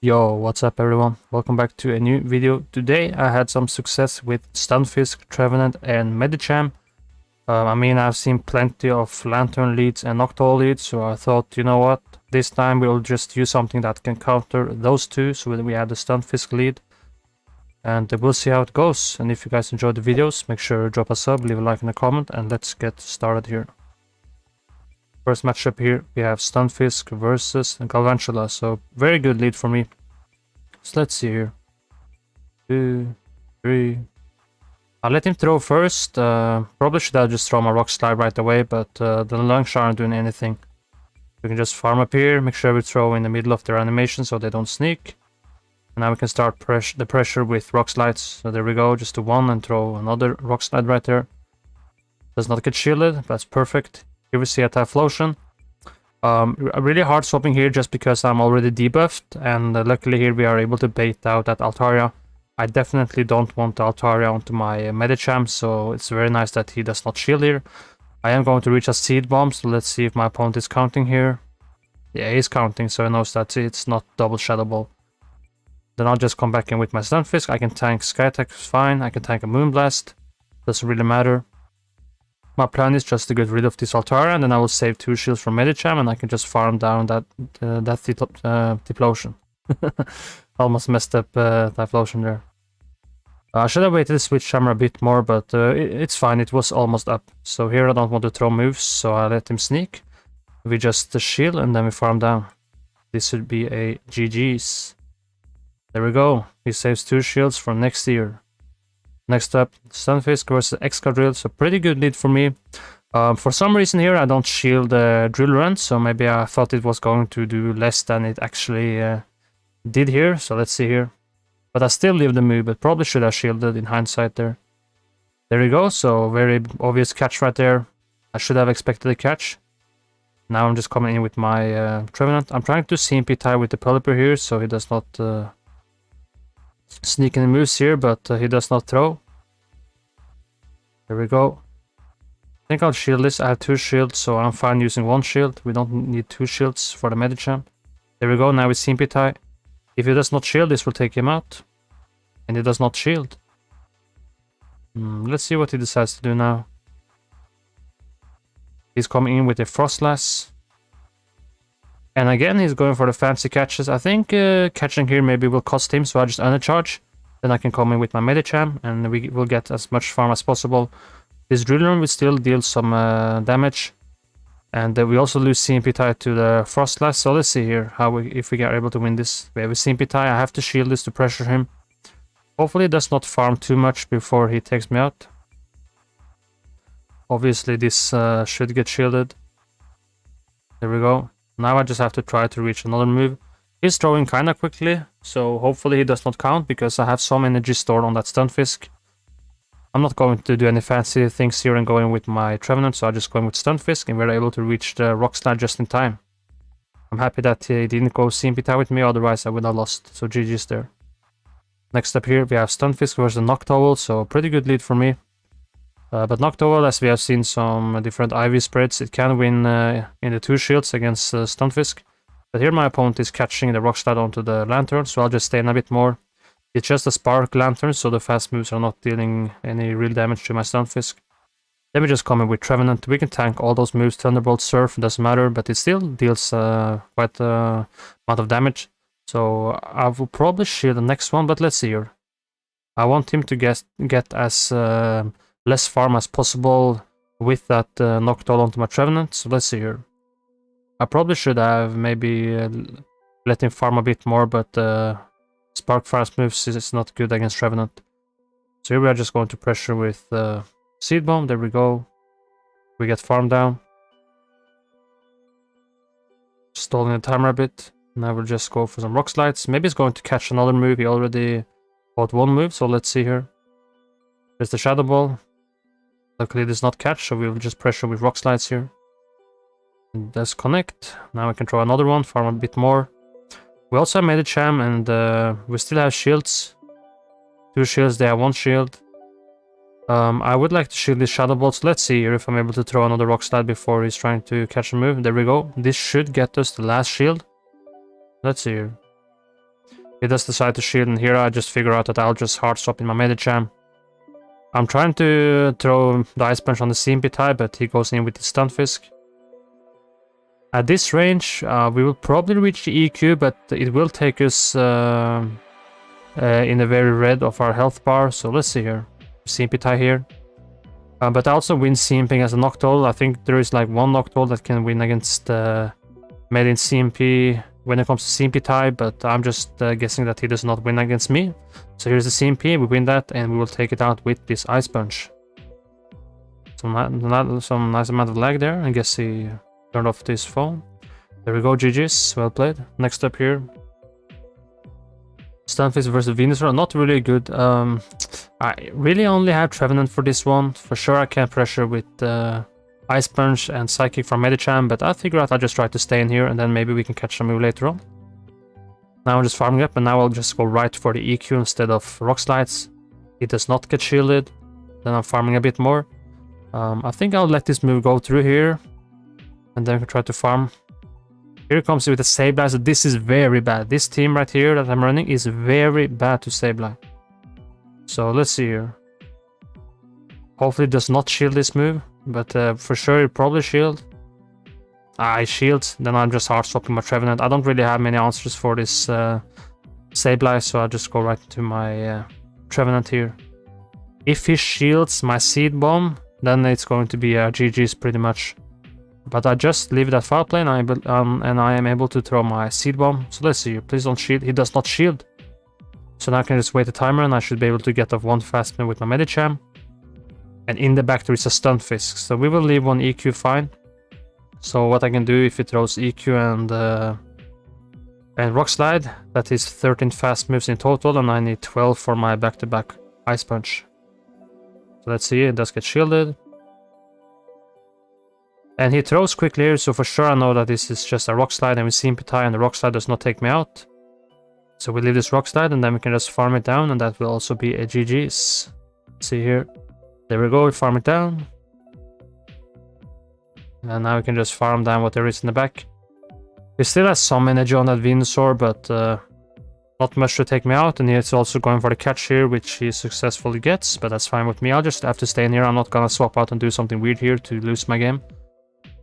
Yo, what's up everyone? Welcome back to a new video. Today I had some success with Stunfisk, Trevenant and MEDICHAM. I've seen plenty of Lantern leads and Noctowl leads, so I thought, you know what, this time we'll just use something that can counter those two, so we have the Stunfisk lead. And we'll see how it goes. And if you guys enjoyed the videos, make sure to drop a sub, leave a like and a comment, and let's get started here. First matchup here, we have Stunfisk versus Galvantula, so very good lead for me. So let's see here. 2, 3. I'll let him throw first. Probably should have just thrown my Rock Slide right away, but the Lungs aren't doing anything. We can just farm up here, make sure we throw in the middle of their animation so they don't sneak. And now we can start the pressure with Rock Slides. So there we go, just do one and throw another Rock Slide right there. Does not get shielded, that's perfect. Here we see a Typhlosion. Really hard swapping here just because I'm already debuffed, and luckily here we are able to bait out that Altaria. I definitely don't want the Altaria onto my MEDICHAM, so it's very nice that he does not shield here. I am going to reach a Seed Bomb, so let's see if my opponent is counting here. Yeah, he's counting, so he knows that it's not double Shadow Ball. Then I'll just come back in with my Stunfisk. I can tank Sky Attack, fine. I can tank a Moonblast, doesn't really matter. My plan is just to get rid of this Altaria, and then I will save 2 shields from MEDICHAM, and I can just farm down that Typhlosion. Almost messed up Typhlosion there. I should have waited to switch hammer a bit more, but it's fine, it was almost up. So here I don't want to throw moves, so I let him sneak. We just shield, and then we farm down. This should be a GG's. There we go, he saves 2 shields for next year. Next up, Stunfisk versus Excadrill, so pretty good lead for me. For some reason here I don't shield Drill Run, so maybe I thought it was going to do less than it actually did here, so let's see here. But I still leave the move, but probably should have shielded in hindsight there. There we go, so very obvious catch right there. I should have expected a catch. Now I'm just coming in with my Trevenant. I'm trying to CMP tie with the Pelipper here, so he does not sneak any moves here, but he does not throw. There we go. I think I'll shield this. I have 2 shields, so I'm fine using 1 shield. We don't need 2 shields for the MEDICHAM. There we go, now we CMP tie. If he does not shield, this will take him out. And he does not shield. Let's see what he decides to do now. He's coming in with a Frostlass. And again, he's going for the fancy catches. I think catching here maybe will cost him, so I just undercharge. Then I can come in with my MEDICHAM, and we will get as much farm as possible. This Drill Run will still deal some damage. And we also lose CMP tie to the Frostlass, so let's see here if we are able to win this. We have a CMP tie, I have to shield this to pressure him. Hopefully he does not farm too much before he takes me out. Obviously this should get shielded. There we go. Now I just have to try to reach another move. He's throwing kinda quickly, so hopefully he does not count, because I have some energy stored on that Stunfisk. I'm not going to do any fancy things here and going with my Trevenant, so I'm just going with Stunfisk, and we're able to reach the Rock Slide just in time. I'm happy that he didn't go CMP tie with me, otherwise I would have lost, so GG's there. Next up here we have Stunfisk versus Noctowl, so pretty good lead for me. But Noctowl, as we have seen some different IV spreads, it can win in the 2 shields against Stunfisk. But here my opponent is catching the Rock Slide onto the Lantern, so I'll just stay in a bit more. It's just a Spark Lantern, so the fast moves are not dealing any real damage to my Stunfisk. Then we just come in with Trevenant. We can tank all those moves, Thunderbolt, Surf, doesn't matter, but it still deals quite a amount of damage. So I will probably shield the next one, but let's see here. I want him to get as less farm as possible with that Noctowl onto my Trevenant, so let's see here. I probably should have maybe let him farm a bit more, but Spark fast moves is not good against Trevenant. So here we are just going to pressure with Seed Bomb, there we go. We get farm down. Stalling the timer a bit. Now we'll just go for some Rock Slides. Maybe he's going to catch another move, he already bought 1 move, so let's see here. There's the Shadow Ball. Luckily it does not catch, so we'll just pressure with Rock Slides here. And let's connect. Now I can throw another one, farm a bit more. We also have MEDICHAM, and we still have shields. 2 shields, they have 1 shield. I would like to shield these Shadow Balls. Let's see here if I'm able to throw another Rock Slide before he's trying to catch a move. There we go. This should get us the last shield. Let's see here. He does decide to shield, and here I just figure out that I'll just hard swap in my Medicham. I'm trying to throw the Ice Punch on the CMP type, but he goes in with the Stunfisk. At this range, we will probably reach the EQ, but it will take us in the very red of our health bar. So let's see here. CMP tie here. But I also win CMP as a Noctowl. I think there is like one Noctowl that can win against Med in CMP when it comes to CMP tie, but I'm just guessing that he does not win against me. So here's the CMP, we win that, and we will take it out with this Ice Punch. Some nice amount of lag there. I guess he turned off this phone. There we go, GG's, well played. Next up here. Stunfisk versus Venusaur, not really good. I really only have Trevenant for this one. For sure I can pressure with Ice Punch and Psychic from Medicham, but I figure out I'll just try to stay in here and then maybe we can catch a move later on. Now I'm just farming up, and now I'll just go right for the EQ instead of Rock Slides. He does not get shielded. Then I'm farming a bit more. I think I'll let this move go through here, and then try to farm. Here comes with a Sableye, so this is very bad. This team right here that I'm running is very bad to Sableye. So let's see here. Hopefully it does not shield this move, but for sure it probably shield. I shield, then I'm just hard swapping my Trevenant. I don't really have many answers for this Sableye, so I'll just go right into my Trevenant here. If he shields my Seed Bomb, then it's going to be a GG's pretty much. But I just leave it at foul play, and I am able to throw my Seed Bomb. So let's see, please don't shield. He does not shield. So now I can just wait the timer, and I should be able to get off one fast move with my Medicham. And in the back there is a Stunfisk, so we will leave one EQ fine. So what I can do if it throws EQ and Rock Slide, that is 13 fast moves in total, and I need 12 for my back-to-back Ice Punch. So let's see, it does get shielded. And he throws quickly here, so for sure I know that this is just a Rock Slide, and we see CMP tie, and the Rock Slide does not take me out. So we leave this Rock Slide, and then we can just farm it down, and that will also be a GG's. See here. There we go, we farm it down. And now we can just farm down what there is in the back. He still has some energy on that Venusaur, but not much to take me out. And he's also going for the catch here, which he successfully gets, but that's fine with me. I'll just have to stay in here. I'm not gonna swap out and do something weird here to lose my game.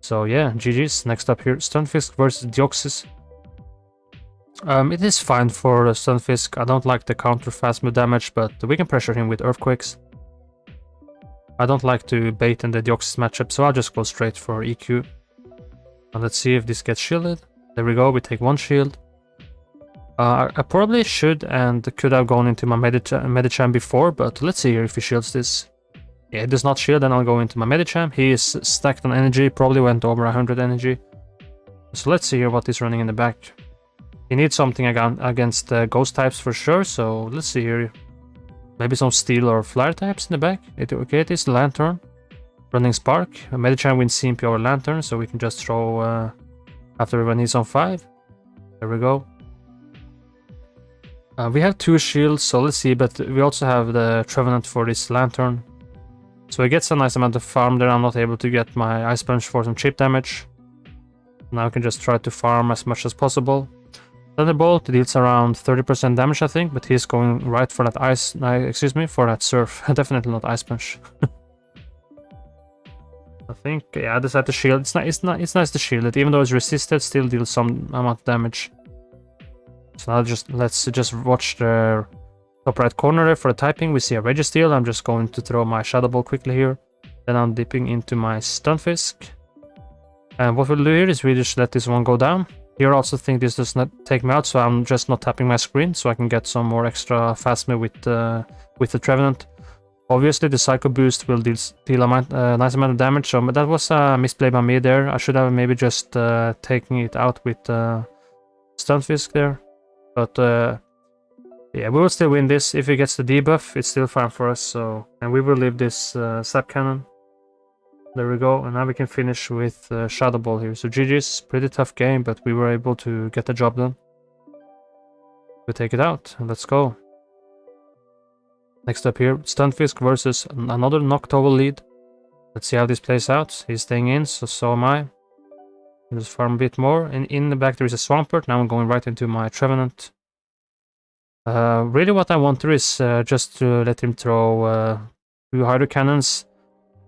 So yeah, GG's. Next up here, Stunfisk versus Deoxys. It is fine for Stunfisk. I don't like the counter fast move damage, but we can pressure him with Earthquakes. I don't like to bait in the Deoxys matchup, so I'll just go straight for EQ. And let's see if this gets shielded. There we go, we take one shield. I probably should and could have gone into my Medicham before, but let's see here if he shields this. Yeah, it does not shield, then I'll go into my Medicham. He is stacked on energy, probably went over 100 energy. So let's see here what he's running in the back. He needs something against ghost types for sure, so let's see here. Maybe some steel or flare types in the back. Okay, it is Lantern. Running Spark. Medicham wins CMP over Lantern, so we can just throw after when he's on 5. There we go. We have 2 shields, so let's see, but we also have the Trevenant for this Lantern. So he gets a nice amount of farm there. I'm not able to get my Ice Punch for some chip damage. Now I can just try to farm as much as possible. Thunderbolt deals around 30% damage, I think, but he's going right for that for that Surf. Definitely not Ice Punch. I think, yeah, I decided to shield. It's nice to shield it, even though it's resisted, still deals some amount of damage. So now let's just watch the top right corner there for the typing. We see a Registeel. I'm just going to throw my Shadow Ball quickly here. Then I'm dipping into my Stunfisk. And what we'll do here is we just let this one go down. Here I also think this does not take me out, so I'm just not tapping my screen, so I can get some more extra fast move with the Trevenant. Obviously the Psycho Boost will deal a nice amount of damage, so that was a misplay by me there. I should have maybe just taken it out with Stunfisk there. But yeah, we will still win this. If he gets the debuff, it's still fine for us, so... And we will leave this Sap Cannon. There we go, and now we can finish with Shadow Ball here. So GG's, pretty tough game, but we were able to get the job done. We take it out, and let's go. Next up here, Stunfisk versus another Noctowl lead. Let's see how this plays out. He's staying in, so am I. Let's farm a bit more, and in the back there is a Swampert. Now I'm going right into my Trevenant. Really what I want to is just to let him throw 2 hydro cannons.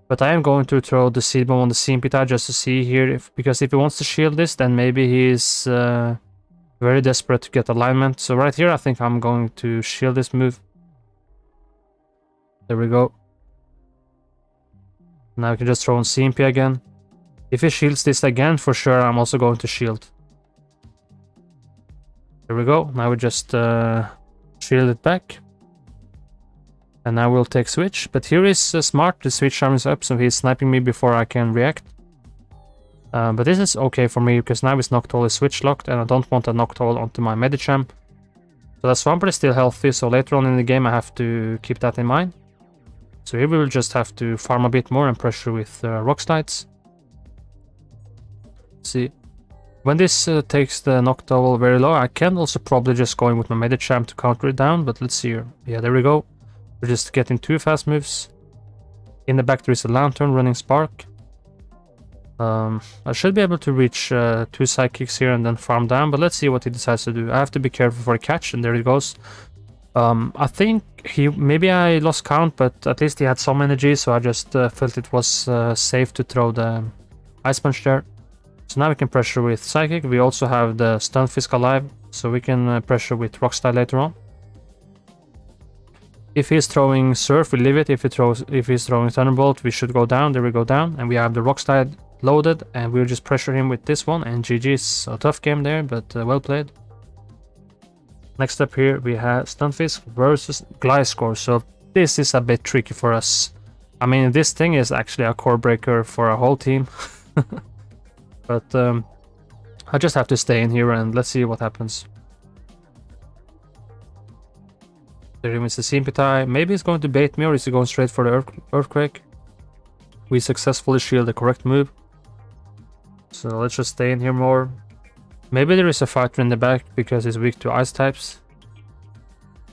But I am going to throw the seed bomb on the Swampert just to see here, because if he wants to shield this, then maybe he is very desperate to get alignment. So right here, I think I'm going to shield this move. There we go. Now we can just throw on CMP again. If he shields this again, for sure, I'm also going to shield. There we go. Now we just shield it back. And now we'll take switch. But here is smart. The switch arm is up, so he's sniping me before I can react. But this is okay for me, because now his Noctowl is switch locked, and I don't want a Noctowl onto my MEDICHAM. So the Swampert is still healthy, so later on in the game I have to keep that in mind. So here we will just have to farm a bit more and pressure with Rock Slides. See. When this takes the Noctowl very low, I can also probably just go in with my MEDICHAM to counter it down, but let's see here. Yeah, there we go. We're just getting 2 fast moves. In the back there is a Lantern running Spark. I should be able to reach 2 Psychics here and then farm down, but let's see what he decides to do. I have to be careful for a catch, and there he goes. I think maybe I lost count, but at least he had some energy, so I just felt it was safe to throw the Ice Punch there. So now we can pressure with Psychic. We also have the Stunfisk alive, so we can pressure with Rock Slide later on. If he's throwing Surf, we leave it. If he's throwing Thunderbolt, we should go down. There we go down, and we have the Rock Slide loaded, and we'll just pressure him with this one. And GG's. A tough game there, but well played. Next up here we have Stunfisk versus Gliscor. So this is a bit tricky for us. I mean, this thing is actually a core breaker for our whole team. But I just have to stay in here and let's see what happens. There is the Swampert. Maybe he's going to bait me, or is he going straight for the Earthquake? We successfully shield the correct move. So let's just stay in here more. Maybe there is a fighter in the back because he's weak to ice types.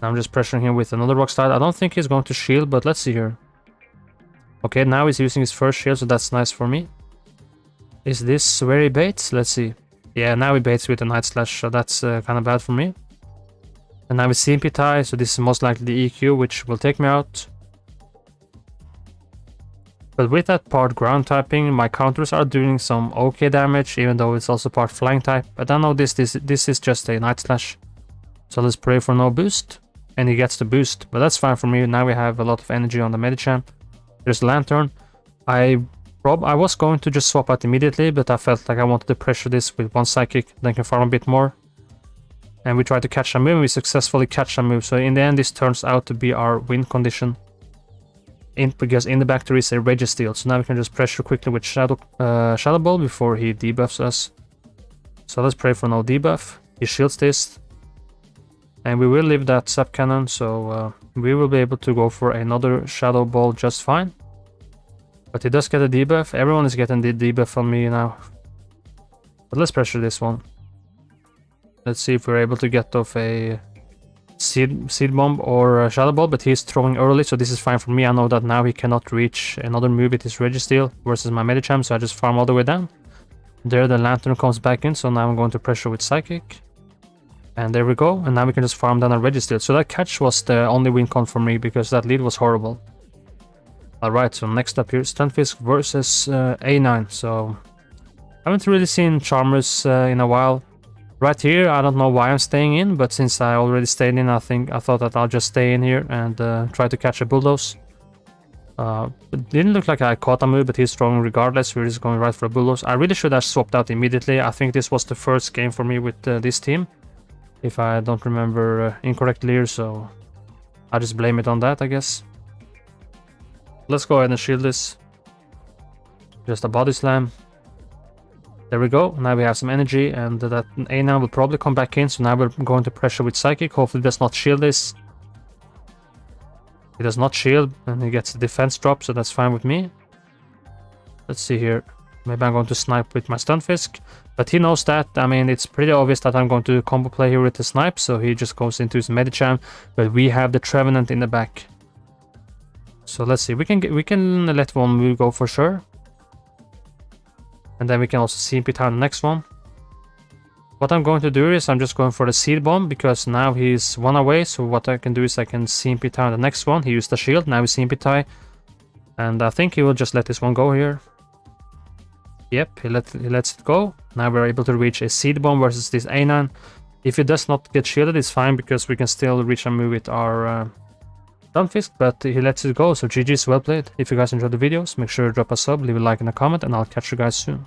I'm just pressuring him with another Rock Slide. I don't think he's going to shield, but let's see here. Okay, now he's using his first shield, so that's nice for me. Is this where he baits? Let's see. Yeah, now he baits with a Night Slash, so that's kind of bad for me. And now with Swampert, so this is most likely the EQ, which will take me out. But with that part ground typing, my counters are doing some okay damage, even though it's also part flying type. But I know this is just a Night Slash. So let's pray for no boost. And he gets the boost, but that's fine for me. Now we have a lot of energy on the MEDICHAM. There's Lantern. I was going to just swap out immediately, but I felt like I wanted to pressure this with 1 Psychic, then can farm a bit more. And we try to catch a move, and we successfully catch a move. So in the end, this turns out to be our win condition. Because in the back there is a Registeel, so now we can just pressure quickly with Shadow Ball before he debuffs us. So let's pray for no debuff. He shields this. And we will leave that Sap Cannon, so we will be able to go for another Shadow Ball just fine. But he does get a debuff. Everyone is getting the debuff on me now. But let's pressure this one. Let's see if we're able to get off a Seed Bomb or a Shadow Ball, but he's throwing early, so this is fine for me. I know that now he cannot reach another move with his Registeel versus my MEDICHAM, so I just farm all the way down. There the Lantern comes back in, so now I'm going to pressure with Psychic. And there we go, and now we can just farm down a Registeel. So that catch was the only win con for me, because that lead was horrible. Alright, so next up here, Stunfisk versus A9. So I haven't really seen Charmers in a while. Right here, I don't know why I'm staying in, but since I already stayed in, I thought that I'll just stay in here and try to catch a Bulldoze. It didn't look like I caught a move, but he's strong regardless. We're just going right for a Bulldoze. I really should have swapped out immediately. I think this was the first game for me with this team, if I don't remember incorrectly here, so I just blame it on that, I guess. Let's go ahead and shield this. Just a Body Slam. There we go. Now we have some energy, and that A9 will probably come back in, so now we're going to pressure with Psychic. Hopefully it does not shield this. He does not shield, and he gets the defense drop, so that's fine with me. Let's see here. Maybe I'm going to snipe with my Stunfisk, but he knows that. I mean, it's pretty obvious that I'm going to combo play here with the snipe, so he just goes into his MEDICHAM, but we have the Trevenant in the back. So let's see. We can let one move go for sure. And then we can also CMP down the next one. What I'm going to do is I'm just going for the seed bomb, because now he's one away. So what I can do is I can CMP tie on the next one. He used the shield, now we CMP tie. And I think he will just let this one go here. Yep, he lets it go. Now we're able to reach a seed bomb versus this A9. If he does not get shielded, it's fine, because we can still reach and move with our Stunfisk, but he lets it go. So GG's, well played. If you guys enjoyed the videos, make sure to drop a sub, leave a like and a comment, and I'll catch you guys soon.